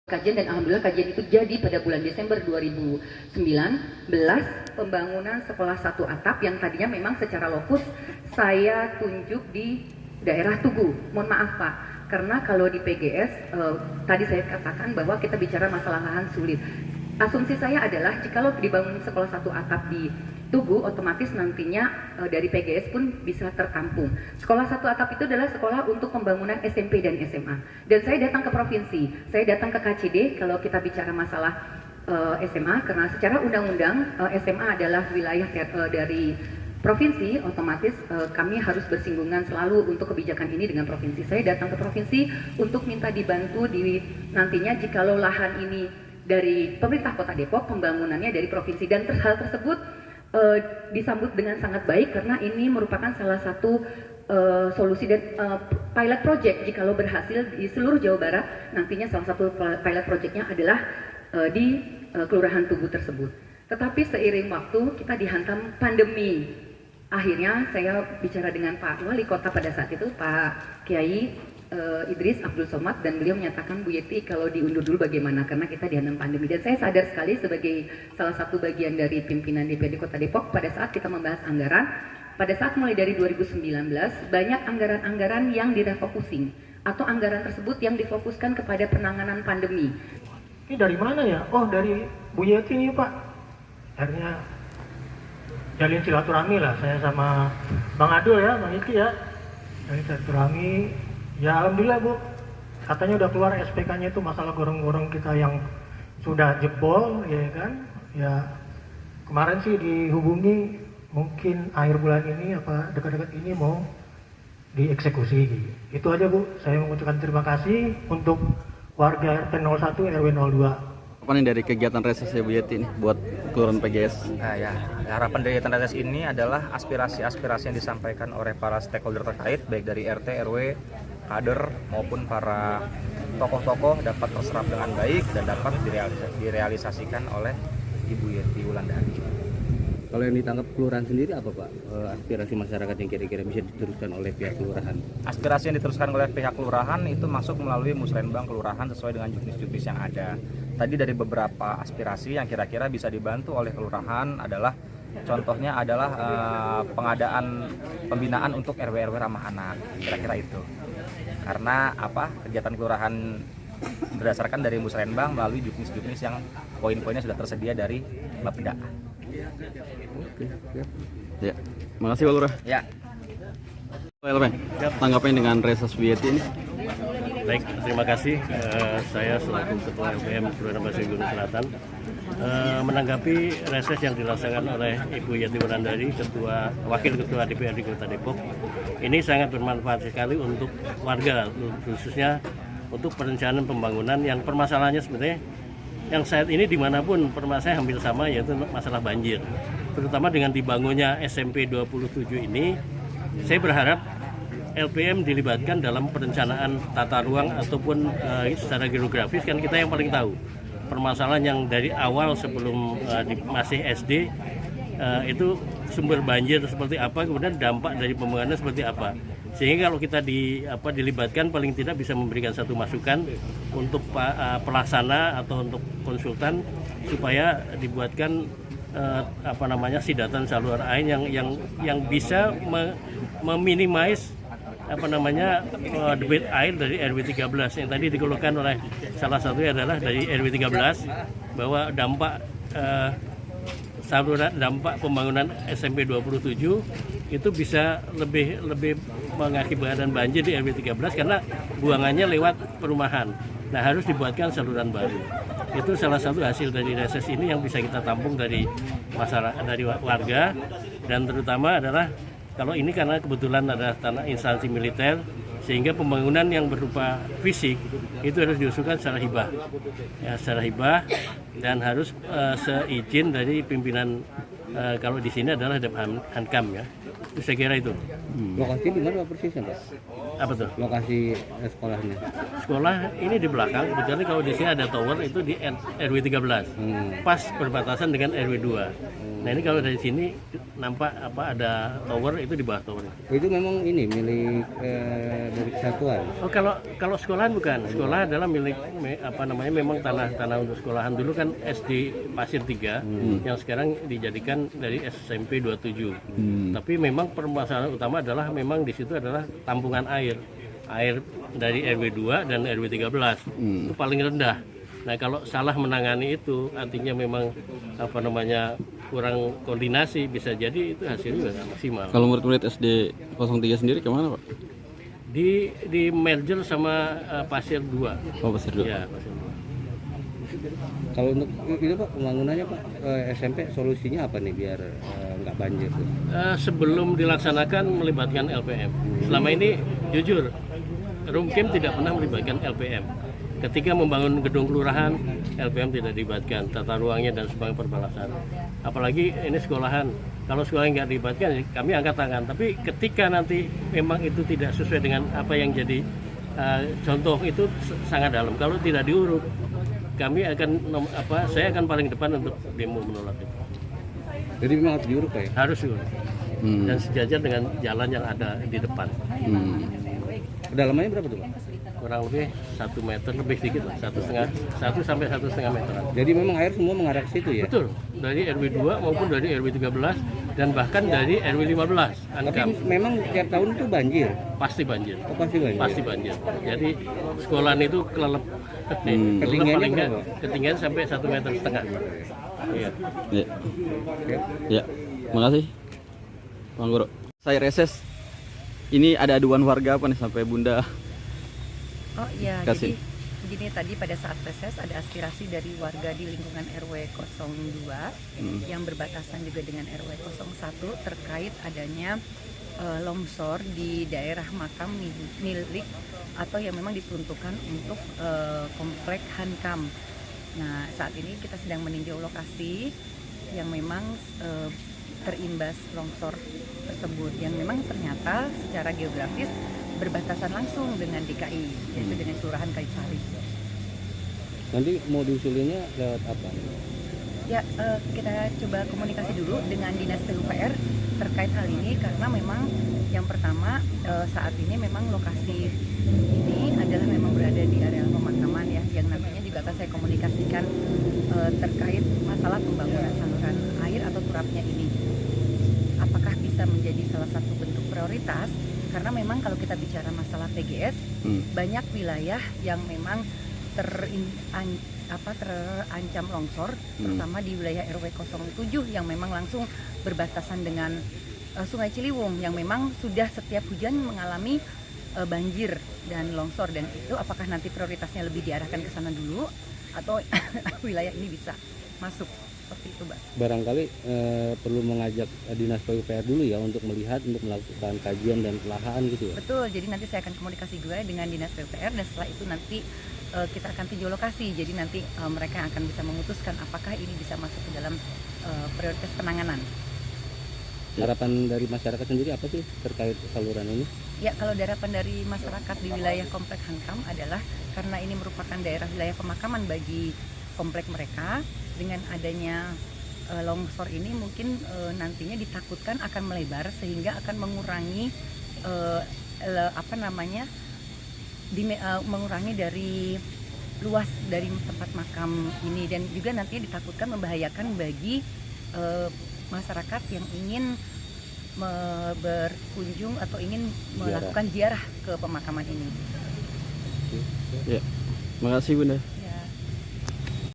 kajian, dan alhamdulillah kajian itu jadi pada bulan Desember 2019, pembangunan sekolah 1 atap yang tadinya memang secara lokus saya tunjuk di daerah Tugu. Mohon maaf Pak, karena kalau di PGS tadi saya katakan bahwa kita bicara masalah lahan sulit. Asumsi saya adalah jikalau dibangun sekolah 1 atap di Tugu, otomatis nantinya dari PGS pun bisa tertampung. Sekolah 1 atap itu adalah sekolah untuk pembangunan SMP dan SMA. Dan saya datang ke provinsi, saya datang ke KCD kalau kita bicara masalah SMA, karena secara undang-undang SMA adalah wilayah dari provinsi, otomatis kami harus bersinggungan selalu untuk kebijakan ini dengan provinsi. Saya datang ke provinsi untuk minta dibantu di nantinya jikalau lahan ini dari pemerintah Kota Depok, pembangunannya dari provinsi, dan hal tersebut disambut dengan sangat baik karena ini merupakan salah satu solusi dan pilot project jikalau berhasil di seluruh Jawa Barat. Nantinya salah satu pilot projectnya adalah di Kelurahan Tugu tersebut. Tetapi seiring waktu kita dihantam pandemi. Akhirnya saya bicara dengan Pak Wali Kota pada saat itu, Pak Kiai Idris Abdul Somad, dan beliau menyatakan, Bu Yeti kalau diundur dulu bagaimana, karena kita dihantam pandemi. Dan saya sadar sekali sebagai salah satu bagian dari pimpinan DPRD Kota Depok, pada saat kita membahas anggaran, pada saat mulai dari 2019 banyak anggaran-anggaran yang direfocusing atau anggaran tersebut yang difokuskan kepada penanganan pandemi. Ini dari mana ya? Oh, dari Bu Yeti nih Pak. Akhirnya jalin silaturahmi lah saya sama Bang Adul ya, Bang Yeti ya. Jalin silaturahmi. Ya alhamdulillah Bu, katanya udah keluar SPK-nya itu masalah gorong-gorong kita yang sudah jebol, ya kan? Ya kemarin sih dihubungi, mungkin akhir bulan ini apa dekat-dekat ini mau dieksekusi. Itu aja Bu, saya mengucapkan terima kasih untuk warga RT 01 RW 02. Apa nih dari kegiatan reses ya Bu Yeti nih buat Kelurahan PGS? Nah ya, harapan dari kegiatan reses ini adalah aspirasi-aspirasi yang disampaikan oleh para stakeholder terkait, baik dari RT, RW, kader maupun para tokoh-tokoh dapat terserap dengan baik dan dapat direalisasikan oleh Ibu Yeti Wulandari. Kalau yang ditangkap kelurahan sendiri apa Pak? Aspirasi masyarakat yang kira-kira bisa diteruskan oleh pihak kelurahan? Aspirasi yang diteruskan oleh pihak kelurahan itu masuk melalui musrenbang kelurahan sesuai dengan juknis-juknis yang ada. Tadi dari beberapa aspirasi yang kira-kira bisa dibantu oleh kelurahan adalah, contohnya adalah pengadaan pembinaan untuk RW-RW ramah anak, kira-kira itu. Karena apa? Kegiatan kelurahan berdasarkan dari musrenbang melalui juknis-juknis yang poin-poinnya sudah tersedia dari Bapeda. Oke, siap. Ya, makasih Pak Lurah. Ya. Tanggapan dengan reses Bu Yeti ini? Baik, terima kasih. Saya selaku Ketua LPM Kelurahan Pasir Gunung Selatan menanggapi reses yang dilaksanakan oleh Ibu Yeti Wulandari, Wakil Ketua DPRD Kota Depok. Ini sangat bermanfaat sekali untuk warga, khususnya untuk perencanaan pembangunan yang permasalahannya sebenarnya yang saat ini dimanapun permasalahan hampir sama, yaitu masalah banjir. Terutama dengan dibangunnya SMP 27 ini, saya berharap LPM dilibatkan dalam perencanaan tata ruang ataupun secara geografis, kan kita yang paling tahu permasalahan yang dari awal sebelum masih SD itu sumber banjir seperti apa, kemudian dampak dari pembangunan seperti apa. Sehingga kalau kita dilibatkan, paling tidak bisa memberikan satu masukan untuk pelaksana atau untuk konsultan supaya dibuatkan sidatan saluran air yang bisa meminimais debit air dari RW 13 yang tadi dikeluhkan oleh salah satunya adalah dari RW 13 bahwa dampak pembangunan SMP 27 itu bisa lebih mengakibatkan banjir di RW 13 karena buangannya lewat perumahan. Nah, harus dibuatkan saluran baru. Itu salah satu hasil dari reses ini yang bisa kita tampung dari masyarakat, dari warga, dan terutama adalah kalau ini karena kebetulan ada tanah instansi militer, sehingga pembangunan yang berupa fisik itu harus diusulkan secara hibah, dan harus seizin dari pimpinan. Kalau di sini adalah Hankam ya. Itu saya kira itu. Lokasi di mana persisnya Pak? Apa tuh? Lokasi sekolahnya? Sekolah ini di belakang. Kebetulan kalau di sini ada tower itu di RW 13, pas perbatasan dengan RW 2. Nah ini kalau dari sini nampak ada tower, itu di bawah tower. Itu memang ini milik dari kesatuan. Oh kalau sekolahan bukan, sekolah adalah milik memang tanah untuk sekolahan. Dulu kan SD Pasir 3 yang sekarang dijadikan dari SMP 27. Tapi memang permasalahan utama adalah memang di situ adalah tampungan air dari RW 2 dan RW 13 itu paling rendah. Nah kalau salah menangani itu artinya memang kurang koordinasi, bisa jadi itu hasilnya nggak maksimal. Kalau murid-murid SD 03 sendiri kemana Pak? Di merger sama Pasir 2. Oh Pasir 2. Ya, Pasir 2. Kalau untuk itu Pak, pembangunannya Pak, SMP solusinya apa nih biar nggak banjir tuh? Sebelum dilaksanakan melibatkan LPM. Selama ini jujur Rumkim tidak pernah melibatkan LPM. Ketika membangun gedung kelurahan, LPM tidak dilibatkan, tata ruangnya dan sebagainya perbalasan. Apalagi ini sekolahan, kalau sekolah nggak dilibatkan, kami angkat tangan. Tapi ketika nanti memang itu tidak sesuai dengan apa yang jadi contoh, itu sangat dalam. Kalau tidak diurut, kami saya akan paling depan untuk demo menolak itu. Jadi memang harus diurut Pak ya? Harus diurut. Dan sejajar dengan jalan yang ada di depan. Kedalamannya berapa tuh Pak? Kurang lebih 1 meter, lebih sedikit lah, 1 sampai 1,5 meteran. Jadi memang air semua mengarah ke situ ya? Betul, dari RW 2 maupun dari RW 13 dan bahkan dari RW 15. Tapi memang tiap tahun itu banjir? Pasti banjir. Oh, pasti banjir? Pasti banjir. Jadi sekolahan itu kelelep. Ketinggiannya berapa? Ketinggian sampai 1,5 meter. Iya. Ya. Makasih Bang Guru. Saya reses. Ini ada aduan warga apa nih sampai Bunda? Oh iya, Kasih. jadi gini, tadi pada saat reses ada aspirasi dari warga di lingkungan RW 02 yang berbatasan juga dengan RW 01 terkait adanya longsor di daerah makam milik atau yang memang diperuntukkan untuk komplek Hankam. Nah saat ini kita sedang meninjau lokasi yang memang terimbas longsor tersebut, yang memang ternyata secara geografis berbatasan langsung dengan DKI, yaitu dengan Kelurahan Kalisari. Nanti mau diusulinnya lewat apa? Ya, kita coba komunikasi dulu dengan Dinas PUPR terkait hal ini, karena memang yang pertama saat ini memang lokasi ini adalah memang berada di area pemakaman ya, yang nantinya juga akan saya komunikasikan terkait masalah pembangunan saluran air atau turapnya ini. Apakah bisa menjadi salah satu bentuk prioritas? Karena memang kalau kita bicara masalah PGS, banyak wilayah yang memang terancam longsor, terutama di wilayah RW 07 yang memang langsung berbatasan dengan Sungai Ciliwung yang memang sudah setiap hujan mengalami banjir dan longsor, dan itu apakah nanti prioritasnya lebih diarahkan ke sana dulu atau wilayah ini bisa masuk seperti itu, Mbak. Barangkali perlu mengajak Dinas PUPR dulu ya untuk melakukan kajian dan pelahaan gitu ya. Betul, jadi nanti saya akan komunikasi juga dengan Dinas PUPR dan setelah itu nanti kita akan tinjau lokasi. Jadi nanti mereka yang akan bisa memutuskan apakah ini bisa masuk ke dalam prioritas penanganan. Harapan dari masyarakat sendiri apa sih terkait saluran ini? Ya, kalau harapan dari masyarakat di wilayah komplek Hankam adalah karena ini merupakan daerah wilayah pemakaman bagi komplek mereka, dengan adanya longsor ini mungkin nantinya ditakutkan akan melebar sehingga akan mengurangi mengurangi dari luas dari tempat makam ini, dan juga nantinya ditakutkan membahayakan bagi masyarakat yang ingin berkunjung atau ingin melakukan ziarah ke pemakaman ini. Ya, makasih Bunda.